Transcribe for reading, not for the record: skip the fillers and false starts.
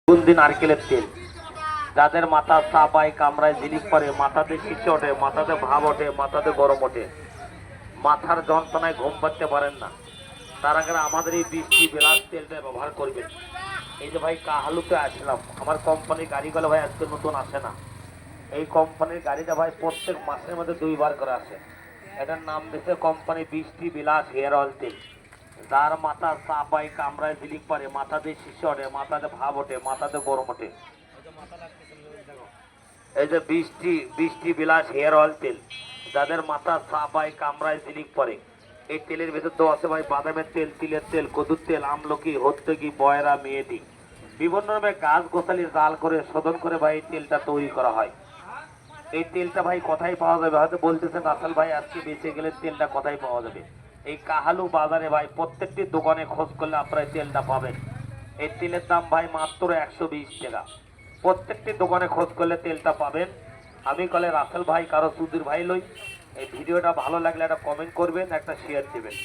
সুগন্ধি নারকেলের তেল, যাদের মাথা চাপায় কামড়ায় ঝিলিক পরে, মাথাতে শীত ওঠে, মাথাতে ভাব ওঠে, মাথাতে গরম ওঠে, মাথার যন্ত্রণায় ঘুম পাড়তে পারেন না, তার আগে আমাদের এই বৃষ্টি বিলাস তেলটা ব্যবহার করবেন। এই যে ভাই কাহালুতে আসলাম, আমার কোম্পানির গাড়িগুলো ভাই আজকে নতুন আসে না। এই কোম্পানির গাড়িটা ভাই প্রত্যেক মাসের মধ্যে 2বার করে আসে। এটার নাম দিয়েছে কোম্পানি বৃষ্টি বিলাস হেয়ার অয়েল তেল। যার মাথা চাপায় কামড়ায় ঝিলিক পরে, মাথাতে শিশি ওঠে, মাথাতে ভাব ওঠে, মাথাতে গরম ওঠে, এই যে বৃষ্টি বৃষ্টি বিলাস হেয়ার অয়েল তেল, যাদের মাথা চাপায় কামড়ায় ঝিলিক পরে, এই তেলের ভেতর তো আছে ভাই বাদামের তেল, তিলের তেল, কদুর তেল, আমলকি, হর্তকি, বয়রা, মেয়েদি, বিভিন্ন রকমের গাছ গোছালি জাল করে শোধন করে ভাই এই তেলটা তৈরি করা হয়। এই তেলটা ভাই কোথায় পাওয়া যাবে? হয়তো বলতেছেন আসল ভাই আজকে বেঁচে গেলে তেলটা কোথায় পাওয়া যাবে? এই কাহালু বাজারে ভাই প্রত্যেকটি দোকানে খোঁজ করলে আপনারা এই তেলটা পাবেন। এই তেলের দাম ভাই মাত্র 120 টাকা। প্রত্যেকটি দোকানে খোঁজ করলে তেলটা পাবেন। আমি কলে রাসেল ভাই কারো সুধীর ভাই লই। এই ভিডিওটা ভালো লাগলে একটা কমেন্ট করবেন, একটা শেয়ার দেবেন।